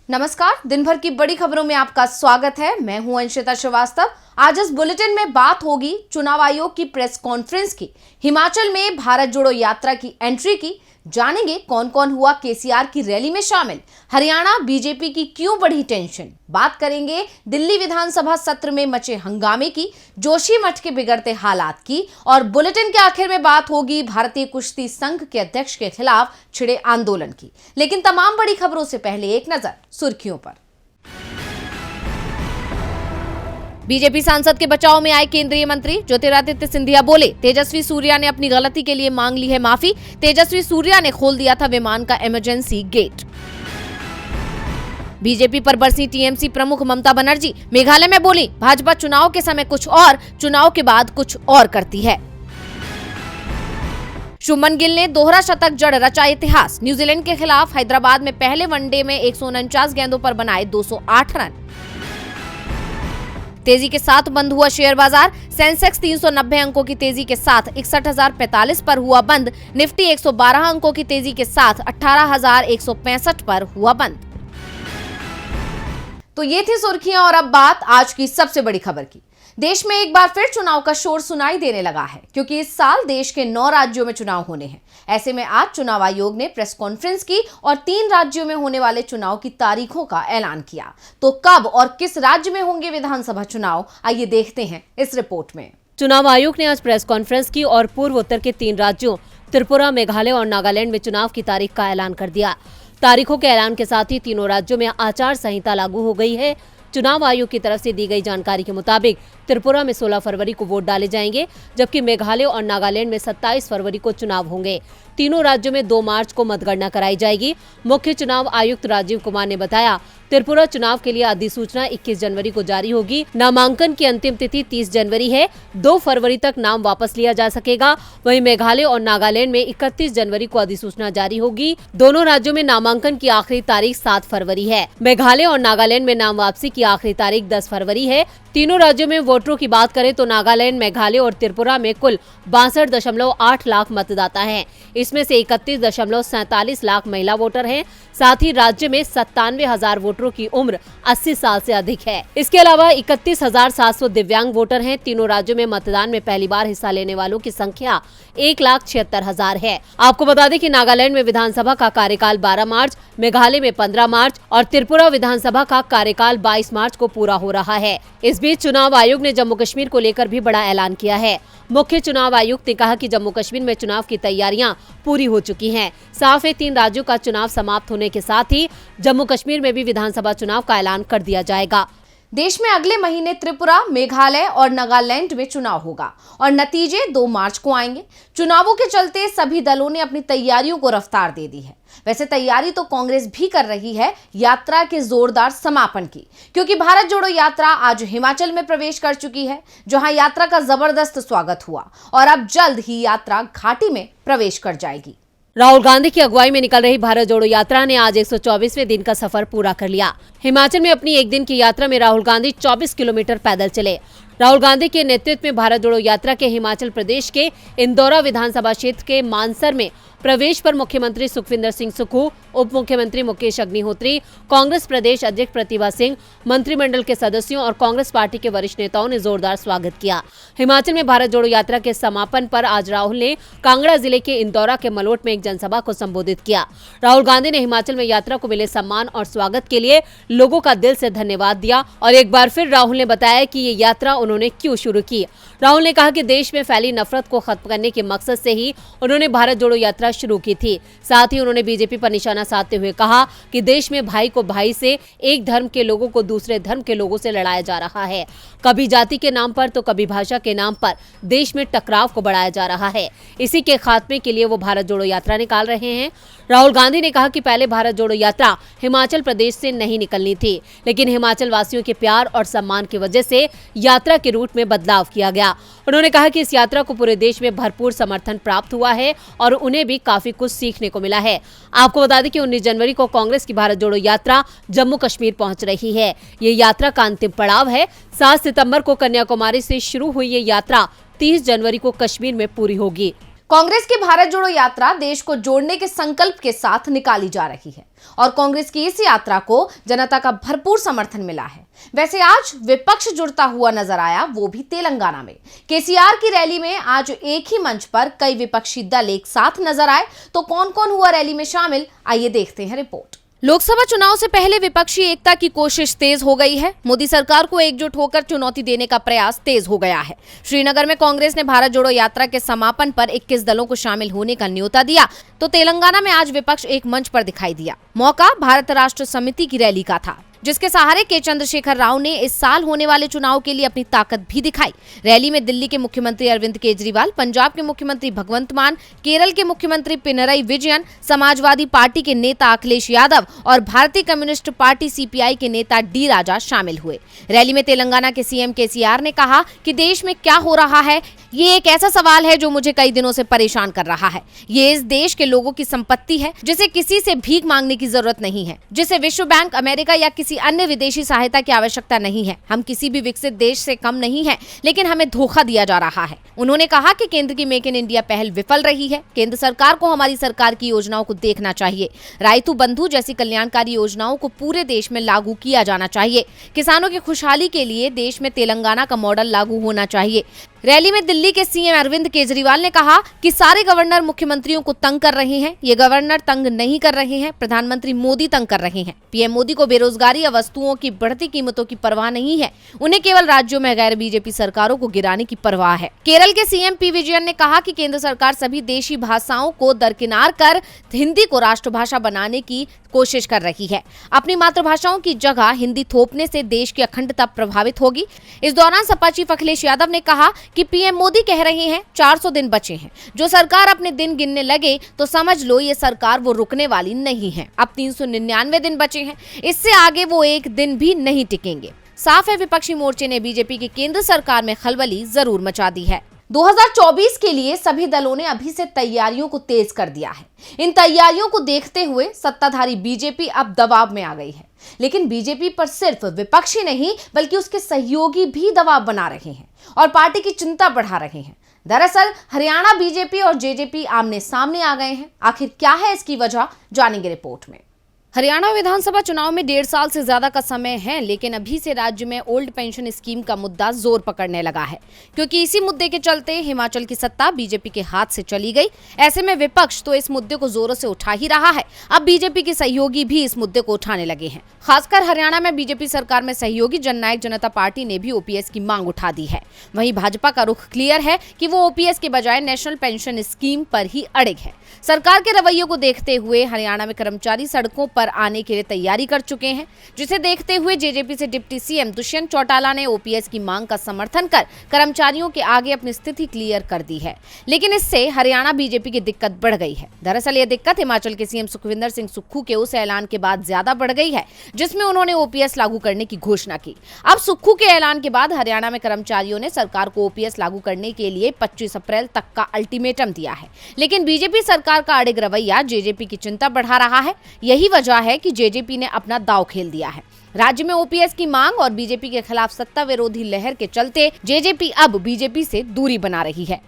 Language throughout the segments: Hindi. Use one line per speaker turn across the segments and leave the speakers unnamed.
नमस्कार, दिन भर की बड़ी खबरों में आपका स्वागत है। मैं हूं अंशिता श्रीवास्तव। आज इस बुलेटिन में बात होगी चुनाव आयोग की प्रेस कॉन्फ्रेंस की, हिमाचल में भारत जोड़ो यात्रा की एंट्री की, जानेंगे कौन कौन हुआ केसीआर की रैली में शामिल, हरियाणा बीजेपी की क्यों बढ़ी टेंशन, बात करेंगे दिल्ली विधानसभा सत्र में मचे हंगामे की, जोशीमठ के बिगड़ते हालात की, और बुलेटिन के आखिर में बात होगी भारतीय कुश्ती संघ के अध्यक्ष के खिलाफ छिड़े आंदोलन की। लेकिन तमाम बड़ी खबरों से पहले एक नजर सुर्खियों पर। बीजेपी सांसद के बचाव में आए केंद्रीय मंत्री ज्योतिरादित्य सिंधिया बोले, तेजस्वी सूर्या ने अपनी गलती के लिए मांग ली है माफी। तेजस्वी सूर्या ने खोल दिया था विमान का इमरजेंसी गेट। बीजेपी पर बरसी टीएमसी प्रमुख ममता बनर्जी, मेघालय में बोली, भाजपा चुनाव के समय कुछ और, चुनाव के बाद कुछ और करती है। शुभमन गिल ने दोहरा शतक जड़ रचा इतिहास, न्यूजीलैंड के खिलाफ हैदराबाद में पहले वनडे में 149 गेंदों पर बनाए 208 रन। तेजी के साथ बंद हुआ शेयर बाजार, सेंसेक्स 390 अंकों की तेजी के साथ 61,045 पर हुआ बंद, निफ्टी 112 अंकों की तेजी के साथ 18,165 पर हुआ बंद। तो ये थी सुर्खियां और अब बात आज की सबसे बड़ी खबर की। देश में एक बार फिर चुनाव का शोर सुनाई देने लगा है, क्योंकि इस साल देश के 9 राज्यों में चुनाव होने हैं। ऐसे में आज चुनाव आयोग ने प्रेस कॉन्फ्रेंस की और 3 राज्यों में होने वाले चुनाव की तारीखों का ऐलान किया। तो कब और किस राज्य में होंगे विधानसभा चुनाव, आइए देखते हैं इस रिपोर्ट में।
चुनाव आयोग ने आज प्रेस कॉन्फ्रेंस की और पूर्वोत्तर के 3 राज्यों त्रिपुरा, मेघालय और नागालैंड में चुनाव की तारीख का ऐलान कर दिया। तारीखों के ऐलान के साथ ही तीनों राज्यों में आचार संहिता लागू हो गई है। चुनाव आयोग की तरफ से दी गई जानकारी के मुताबिक त्रिपुरा में 16 फरवरी को वोट डाले जाएंगे, जबकि मेघालय और नागालैंड में 27 फरवरी को चुनाव होंगे। तीनों राज्यों में 2 मार्च को मतगणना कराई जाएगी। मुख्य चुनाव आयुक्त राजीव कुमार ने बताया, त्रिपुरा चुनाव के लिए अधिसूचना 21 जनवरी को जारी होगी। नामांकन की अंतिम तिथि 30 जनवरी है। 2 फरवरी तक नाम वापस लिया जा सकेगा। वहीं मेघालय और नागालैंड में 31 जनवरी को अधिसूचना जारी होगी। दोनों राज्यों में नामांकन की आखिरी तारीख 7 फरवरी है। मेघालय और नागालैंड में नाम वापसी की आखिरी तारीख 10 फरवरी है। तीनों राज्यों में वोटरों की बात करें तो नागालैंड, मेघालय और त्रिपुरा में कुल 62.8 लाख मतदाता हैं। इसमें से 31.47 लाख महिला वोटर हैं। साथ ही राज्य में 97,000 वोटरों की उम्र 80 साल से अधिक है। इसके अलावा 31,700 दिव्यांग वोटर हैं। तीनों राज्यों में मतदान में पहली बार हिस्सा लेने वालों की संख्या 1,76,000 है। आपको बता दें कि नागालैंड में विधानसभा का कार्यकाल 12 मार्च, मेघालय में 15 मार्च और त्रिपुरा विधानसभा का कार्यकाल 22 मार्च को पूरा हो रहा है। इस बीच चुनाव आयोग ने जम्मू कश्मीर को लेकर भी बड़ा ऐलान किया है। मुख्य चुनाव आयुक्त ने कहा कि जम्मू कश्मीर में चुनाव की तैयारियां पूरी हो चुकी हैं। साफ है, 3 राज्यों का चुनाव समाप्त होने के साथ ही जम्मू कश्मीर में भी विधानसभा चुनाव का ऐलान कर दिया जाएगा।
देश में अगले महीने त्रिपुरा, मेघालय और नागालैंड में चुनाव होगा और नतीजे 2 मार्च को आएंगे। चुनावों के चलते सभी दलों ने अपनी तैयारियों को रफ्तार दे दी है। वैसे तैयारी तो कांग्रेस भी कर रही है यात्रा के जोरदार समापन की, क्योंकि भारत जोड़ो यात्रा आज हिमाचल में प्रवेश कर चुकी है, जहां यात्रा का जबरदस्त स्वागत हुआ और अब जल्द ही यात्रा घाटी में प्रवेश कर जाएगी।
राहुल गांधी की अगुवाई में निकल रही भारत जोड़ो यात्रा ने आज 124वें दिन का सफर पूरा कर लिया। हिमाचल में अपनी एक दिन की यात्रा में राहुल गांधी 24 किलोमीटर पैदल चले। राहुल गांधी के नेतृत्व में भारत जोड़ो यात्रा के हिमाचल प्रदेश के इंदौरा विधानसभा क्षेत्र के मानसर में प्रवेश पर मुख्यमंत्री सुखविंदर सिंह सुक्खू, उप मुख्यमंत्री मुकेश अग्निहोत्री, कांग्रेस प्रदेश अध्यक्ष प्रतिभा सिंह, मंत्रिमंडल के सदस्यों और कांग्रेस पार्टी के वरिष्ठ नेताओं ने जोरदार स्वागत किया। हिमाचल में भारत जोड़ो यात्रा के समापन पर आज राहुल ने कांगड़ा जिले के इंदौरा के मलोट में एक जनसभा को संबोधित किया। राहुल गांधी ने हिमाचल में यात्रा को मिले सम्मान और स्वागत के लिए लोगों का दिल से धन्यवाद दिया और एक बार फिर राहुल ने बताया कि ये यात्रा उन्होंने क्यों शुरू की। राहुल ने कहा कि देश में फैली नफरत को खत्म करने के मकसद से ही उन्होंने भारत जोड़ो यात्रा शुरू की थी। साथ ही उन्होंने बीजेपी पर निशाना साधते हुए कहा कि देश में भाई को भाई से, एक धर्म के लोगों को दूसरे धर्म के लोगों से लड़ाया जा रहा है। कभी जाति के नाम पर तो कभी भाषा के नाम पर देश में टकराव को बढ़ाया जा रहा है। इसी के खात्मे के लिए वो भारत जोड़ो यात्रा निकाल रहे हैं। राहुल गांधी ने कहा कि पहले भारत जोड़ो यात्रा हिमाचल प्रदेश से नहीं निकलनी थी, लेकिन हिमाचल वासियों के प्यार और सम्मान की वजह से यात्रा के रूट में बदलाव किया गया। उन्होंने कहा कि इस यात्रा को पूरे देश में भरपूर समर्थन प्राप्त हुआ है और उन्हें भी काफी कुछ सीखने को मिला है। आपको बता दें कि 19 जनवरी को कांग्रेस की भारत जोड़ो यात्रा जम्मू कश्मीर पहुंच रही है। ये यात्रा का अंतिम पड़ाव है। 7 सितंबर को कन्याकुमारी से शुरू हुई ये यात्रा 30 जनवरी को कश्मीर में पूरी होगी।
कांग्रेस की भारत जोड़ो यात्रा देश को जोड़ने के संकल्प के साथ निकाली जा रही है। और कांग्रेस की इस यात्रा को जनता का भरपूर समर्थन मिला है। वैसे आज विपक्ष जुड़ता हुआ नजर आया, वो भी तेलंगाना में। केसीआर की रैली में आज एक ही मंच पर कई विपक्षी दल एक साथ नजर आए, तो कौन कौन हुआ रैली में शामिल, आइए देखते हैं रिपोर्ट। लोकसभा चुनाव से पहले विपक्षी एकता की कोशिश तेज हो गई है। मोदी सरकार को एकजुट होकर चुनौती देने का प्रयास तेज हो गया है। श्रीनगर में कांग्रेस ने भारत जोड़ो यात्रा के समापन पर 21 दलों को शामिल होने का न्योता दिया, तो तेलंगाना में आज विपक्ष एक मंच पर दिखाई दिया। मौका भारत राष्ट्र समिति की रैली का था, जिसके सहारे के चंद्रशेखर राव ने इस साल होने वाले चुनाव के लिए अपनी ताकत भी दिखाई। रैली में दिल्ली के मुख्यमंत्री अरविंद केजरीवाल, पंजाब के मुख्यमंत्री भगवंत मान, केरल के मुख्यमंत्री पिनरई विजयन, समाजवादी पार्टी के नेता अखिलेश यादव और भारतीय कम्युनिस्ट पार्टी सीपीआई के नेता डी राजा शामिल हुए। रैली में तेलंगाना के सीएम केसीआर ने कहा कि देश में क्या हो रहा है, ये एक ऐसा सवाल है जो मुझे कई दिनों से परेशान कर रहा है। ये इस देश के लोगों की संपत्ति है, जिसे किसी से भीख मांगने की जरूरत नहीं है, जिसे विश्व बैंक, अमेरिका या किसी अन्य विदेशी सहायता की आवश्यकता नहीं है। हम किसी भी विकसित देश से कम नहीं है, लेकिन हमें धोखा दिया जा रहा है। उन्होंने कहा कि केंद्र की मेक इन इंडिया पहल विफल रही है। केंद्र सरकार को हमारी सरकार की योजनाओं को देखना चाहिए। राइतु बंधु जैसी कल्याणकारी योजनाओं को पूरे देश में लागू किया जाना चाहिए। किसानों की खुशहाली के लिए देश में तेलंगाना का मॉडल लागू होना चाहिए। रैली में दिल्ली के सीएम अरविंद केजरीवाल ने कहा कि सारे गवर्नर मुख्यमंत्रियों को तंग कर रहे हैं। ये गवर्नर तंग नहीं कर रहे हैं, प्रधानमंत्री मोदी तंग कर रहे हैं। पीएम मोदी को बेरोजगारी या वस्तुओं की बढ़ती कीमतों की परवाह नहीं है, उन्हें केवल राज्यों में गैर बीजेपी सरकारों को गिराने की परवाह है। केरल के सीएम पी विजयन ने कहा कि केंद्र सरकार सभी देशी भाषाओं को दरकिनार कर हिंदी को राष्ट्रभाषा बनाने की कोशिश कर रही है। अपनी मातृभाषाओं की जगह हिंदी थोपने से देश की अखंडता प्रभावित होगी। इस दौरान सपा चीफ अखिलेश यादव ने कहा कि पीएम मोदी कह रहे हैं 400 दिन बचे हैं, जो सरकार अपने दिन गिनने लगे तो समझ लो ये सरकार वो रुकने वाली नहीं है। अब 399 दिन बचे हैं, इससे आगे वो एक दिन भी नहीं टिकेंगे। साफ है, विपक्षी मोर्चे ने बीजेपी की केंद्र सरकार में खलबली जरूर मचा दी है। 2024 के लिए सभी दलों ने अभी से तैयारियों को तेज कर दिया है। इन तैयारियों को देखते हुए सत्ताधारी बीजेपी अब दबाव में आ गई है, लेकिन बीजेपी पर सिर्फ विपक्षी नहीं बल्कि उसके सहयोगी भी दबाव बना रहे हैं और पार्टी की चिंता बढ़ा रहे हैं। दरअसल हरियाणा बीजेपी और जेजेपी आमने सामने आ गए हैं। आखिर क्या है इसकी वजह, जानेंगे रिपोर्ट में। हरियाणा विधानसभा चुनाव में 1.5 साल से ज्यादा का समय है, लेकिन अभी से राज्य में ओल्ड पेंशन स्कीम का मुद्दा जोर पकड़ने लगा है, क्योंकि इसी मुद्दे के चलते हिमाचल की सत्ता बीजेपी के हाथ से चली गई। ऐसे में विपक्ष तो इस मुद्दे को जोरों से उठा ही रहा है। अब बीजेपी के सहयोगी भी इस मुद्दे को उठाने लगे हैं। खासकर हरियाणा में बीजेपी सरकार में सहयोगी जननायक जनता पार्टी ने भी ओपीएस की मांग उठा दी है। वहीं भाजपा का रुख क्लियर है कि वो ओपीएस के बजाय नेशनल पेंशन स्कीम पर ही अड़िग है। सरकार के रवैये को देखते हुए हरियाणा में कर्मचारी सड़कों पर आने के लिए तैयारी कर चुके हैं, जिसे देखते हुए जेजेपी से डिप्टी सीएम दुष्यंत चौटाला ने ओपीएस की मांग का समर्थन कर कर्मचारियों के आगे अपनी स्थिति क्लियर कर दी है। लेकिन इससे हरियाणा बीजेपी की दिक्कत बढ़ गई है। दरअसल ये दिक्कत हिमाचल के सीएम सुखविंदर सिंह सुक्खू के उस ऐलान के बाद ज्यादा बढ़ गई है, जिसमें उन्होंने ओपीएस लागू करने की घोषणा की। अब सुक्खू के ऐलान के बाद हरियाणा में कर्मचारियों ने सरकार को ओपीएस लागू करने के लिए 25 अप्रैल तक का अल्टीमेटम दिया है। लेकिन बीजेपी सरकार का अड़िग रवैया जेजेपी की चिंता बढ़ा रहा है। यही वजह है कि जेजेपी ने अपना दांव खेल दिया है। राज्य में ओपीएस की मांग और बीजेपी के खिलाफ सत्ता विरोधी लहर के चलते जेजेपी अब बीजेपी से दूरी बना रही है।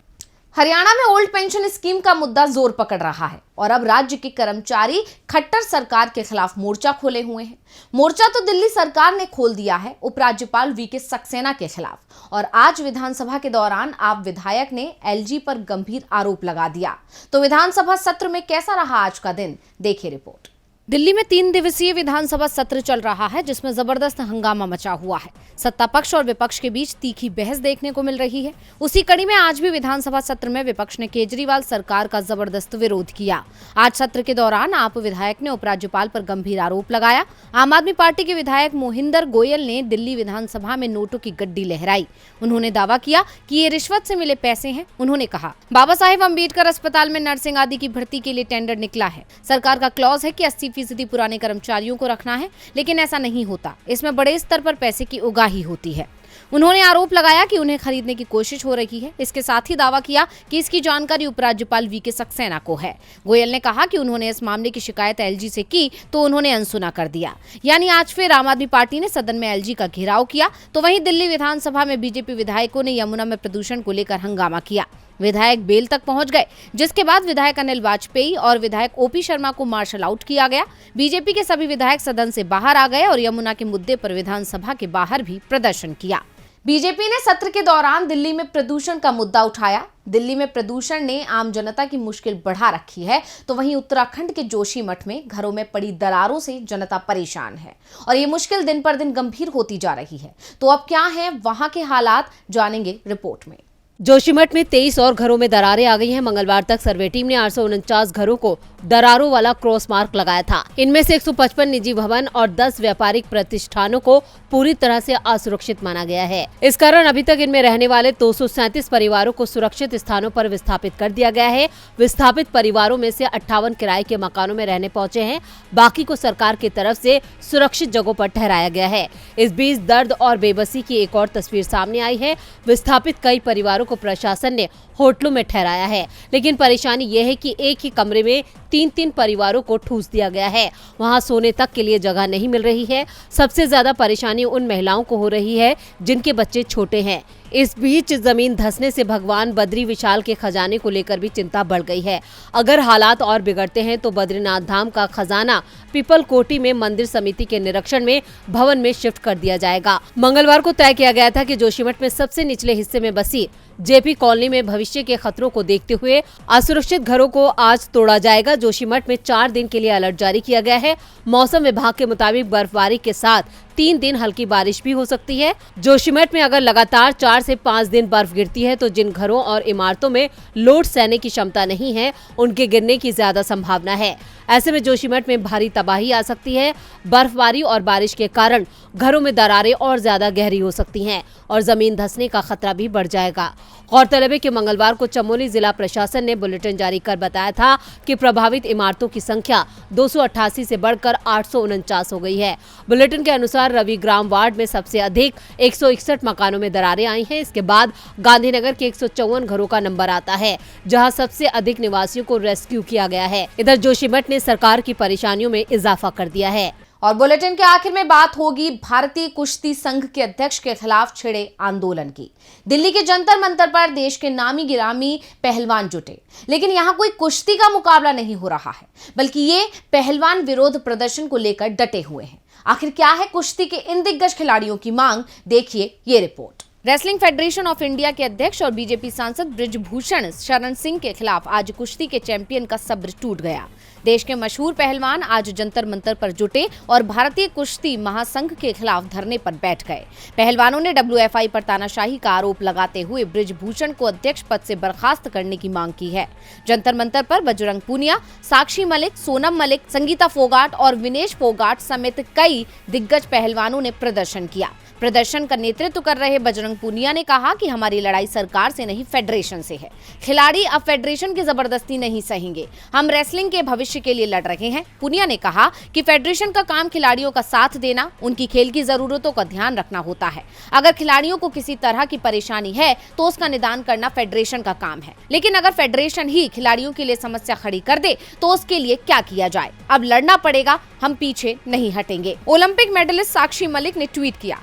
हरियाणा में ओल्ड पेंशन स्कीम का मुद्दा जोर पकड़ रहा है और अब राज्य के कर्मचारी खट्टर सरकार के खिलाफ मोर्चा खोले हुए हैं। मोर्चा तो दिल्ली सरकार ने खोल दिया है उपराज्यपाल वीके सक्सेना के खिलाफ, और आज विधानसभा के दौरान आप विधायक ने एलजी पर गंभीर आरोप लगा दिया। तो विधानसभा सत्र में कैसा रहा आज का दिन, देखिए रिपोर्ट। दिल्ली में 3 दिवसीय विधानसभा सत्र चल रहा है, जिसमें जबरदस्त हंगामा मचा हुआ है। सत्ता पक्ष और विपक्ष के बीच तीखी बहस देखने को मिल रही है। उसी कड़ी में आज भी विधानसभा सत्र में विपक्ष ने केजरीवाल सरकार का जबरदस्त विरोध किया। आज सत्र के दौरान आप विधायक ने उपराज्यपाल पर गंभीर आरोप लगाया। आम आदमी पार्टी के विधायक मोहिंदर गोयल ने दिल्ली विधानसभा में नोटों की गड्डी लहराई। उन्होंने दावा किया कि ये रिश्वत से मिले पैसे हैं। उन्होंने कहा, बाबा साहेब अम्बेडकर अस्पताल में नर्सिंग आदि की भर्ती के लिए टेंडर निकला है। सरकार का क्लॉज है कि 80% पुराने कर्मचारियों को रखना है, लेकिन ऐसा नहीं होता। इसमें बड़े स्तर पर पैसे की उगाही होती है। उन्होंने आरोप लगाया कि उन्हें खरीदने की कोशिश हो रही है। इसके साथ ही दावा किया कि इसकी जानकारी उपराज्यपाल वीके सक्सेना को है। गोयल ने कहा कि उन्होंने इस मामले की शिकायत एलजी से की तो उन्होंने अनसुना कर दिया। यानी आज फिर आम आदमी पार्टी ने सदन में एलजी का घेराव किया। तो वहीं दिल्ली विधानसभा में बीजेपी विधायकों ने यमुना में प्रदूषण को लेकर हंगामा किया। विधायक बेल तक पहुंच गए, जिसके बाद विधायक अनिल वाजपेयी और विधायक ओपी शर्मा को मार्शल आउट किया गया। बीजेपी के सभी विधायक सदन से बाहर आ गए और यमुना के मुद्दे पर विधानसभा के बाहर भी प्रदर्शन किया। बीजेपी ने सत्र के दौरान दिल्ली में प्रदूषण का मुद्दा उठाया। दिल्ली में प्रदूषण ने आम जनता की मुश्किल बढ़ा रखी है, तो वहीं उत्तराखंड के जोशीमठ में घरों में पड़ी दरारों से जनता परेशान है और ये मुश्किल दिन पर दिन गंभीर होती जा रही है। तो अब क्या है वहां के हालात, जानेंगे रिपोर्ट में।
जोशीमठ में 23 और घरों में दरारें आ गई हैं। मंगलवार तक सर्वे टीम ने 849 घरों को दरारों वाला क्रॉस मार्क लगाया था। इनमें से 155 निजी भवन और 10 व्यापारिक प्रतिष्ठानों को पूरी तरह से असुरक्षित माना गया है। इस कारण अभी तक इनमें रहने वाले 237 परिवारों को सुरक्षित स्थानों पर विस्थापित कर दिया गया है। विस्थापित परिवारों में से 58 किराए के मकानों में रहने पहुंचे हैं, बाकी को सरकार की तरफ से सुरक्षित जगहों पर ठहराया गया है। इस बीच दर्द और बेबसी की एक और तस्वीर सामने आई है। विस्थापित कई परिवारों को प्रशासन ने होटलों में ठहराया है, लेकिन परेशानी यह है कि एक ही कमरे में 3-3 परिवारों को ठूस दिया गया है। वहां सोने तक के लिए जगह नहीं मिल रही है। सबसे ज्यादा परेशानी उन महिलाओं को हो रही है जिनके बच्चे छोटे हैं। इस बीच जमीन धंसने से भगवान बद्री विशाल के खजाने को लेकर भी चिंता बढ़ गई है। अगर हालात और बिगड़ते हैं तो बद्रीनाथ धाम का खजाना पीपल कोटी में मंदिर समिति के निरीक्षण में भवन में शिफ्ट कर दिया जाएगा। मंगलवार को तय किया गया था कि जोशीमठ में सबसे निचले हिस्से में बसी जेपी कॉलोनी में भविष्य के खतरों को देखते हुए असुरक्षित घरों को आज तोड़ा जाएगा। जोशीमठ में 4 दिन के लिए अलर्ट जारी किया गया है। मौसम विभाग के मुताबिक बर्फबारी के साथ 3 दिन हल्की बारिश भी हो सकती है। जोशीमठ में अगर लगातार 4 से 5 दिन बर्फ गिरती है तो जिन घरों और इमारतों में लोड सहने की क्षमता नहीं है, उनके गिरने की ज्यादा संभावना है। ऐसे में जोशीमठ में भारी तबाही आ सकती है। बर्फबारी और बारिश के कारण घरों में दरारें और ज्यादा गहरी हो सकती हैं और जमीन धंसने का खतरा भी बढ़ जाएगा। गौरतलब है कि मंगलवार को चमोली जिला प्रशासन ने बुलेटिन जारी कर बताया था कि प्रभावित इमारतों की संख्या 288 से बढ़कर 849 हो गई है। बुलेटिन के अनुसार रविग्राम वार्ड में सबसे अधिक 161 मकानों में दरारें आई हैं। इसके बाद गांधीनगर के 154 घरों का नंबर आता है, जहां सबसे अधिक निवासियों को रेस्क्यू किया गया है। इधर जोशीमठ ने सरकार की परेशानियों में इजाफा कर दिया है।
और बुलेटिन के आखिर में बात होगी भारतीय कुश्ती संघ के अध्यक्ष के खिलाफ छिड़े आंदोलन की। दिल्ली के जंतर मंतर पर देश के नामी गिरामी पहलवान जुटे, लेकिन यहां कोई कुश्ती का मुकाबला नहीं हो रहा है, बल्कि ये पहलवान विरोध प्रदर्शन को लेकर डटे हुए हैं। आखिर क्या है कुश्ती के इन दिग्गज खिलाड़ियों की मांग, देखिए ये report. Wrestling federation of India के अध्यक्ष और बीजेपी सांसद बृजभूषण शरण सिंह के खिलाफ आज कुश्ती के चैंपियन का सब्र टूट गया। देश के मशहूर पहलवान आज जंतर मंतर पर जुटे और भारतीय कुश्ती महासंघ के खिलाफ धरने पर बैठ गए। पहलवानों ने WFI पर तानाशाही का आरोप लगाते हुए बृजभूषण को अध्यक्ष पद से बर्खास्त करने की मांग की है। जंतर मंतर पर बजरंग पूनिया, साक्षी मलिक, सोनम मलिक, संगीता फोगाट और विनेश फोगाट समेत कई दिग्गज पहलवानों ने प्रदर्शन किया। प्रदर्शन का नेतृत्व कर रहे बजरंग पूनिया ने कहा कि हमारी लड़ाई सरकार से नहीं, फेडरेशन से है। खिलाड़ी अब फेडरेशन की जबरदस्ती नहीं सहेंगे। हम रेसलिंग के भविष्य के लिए लड़ रहे हैं। पूनिया ने कहा कि फेडरेशन का काम खिलाड़ियों का साथ देना, उनकी खेल की जरूरतों का ध्यान रखना होता है। अगर खिलाड़ियों को किसी तरह की परेशानी है तो उसका निदान करना फेडरेशन का काम है, लेकिन अगर फेडरेशन ही खिलाड़ियों के लिए समस्या खड़ी कर दे तो उसके लिए क्या किया जाए। अब लड़ना पड़ेगा, हम पीछे नहीं हटेंगे। ओलंपिक मेडलिस्ट साक्षी मलिक ने ट्वीट किया,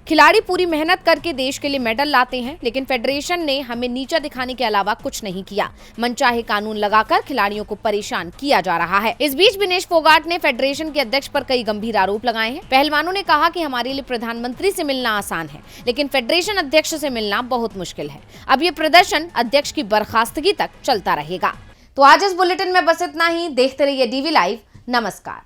खिलाड़ी पूरी मेहनत करके देश के लिए मेडल लाते हैं, लेकिन फेडरेशन ने हमें नीचा दिखाने के अलावा कुछ नहीं किया। मनचाहे कानून लगाकर खिलाड़ियों को परेशान किया जा रहा है। इस बीच विनेश फोगाट ने फेडरेशन के अध्यक्ष पर कई गंभीर आरोप लगाए हैं। पहलवानों ने कहा कि हमारे लिए प्रधानमंत्री से मिलना आसान है, लेकिन फेडरेशन अध्यक्ष से मिलना बहुत मुश्किल है। अब ये प्रदर्शन अध्यक्ष की बर्खास्तगी तक चलता रहेगा। तो आज इस बुलेटिन में बस इतना ही। देखते रहिए DV लाइव। नमस्कार।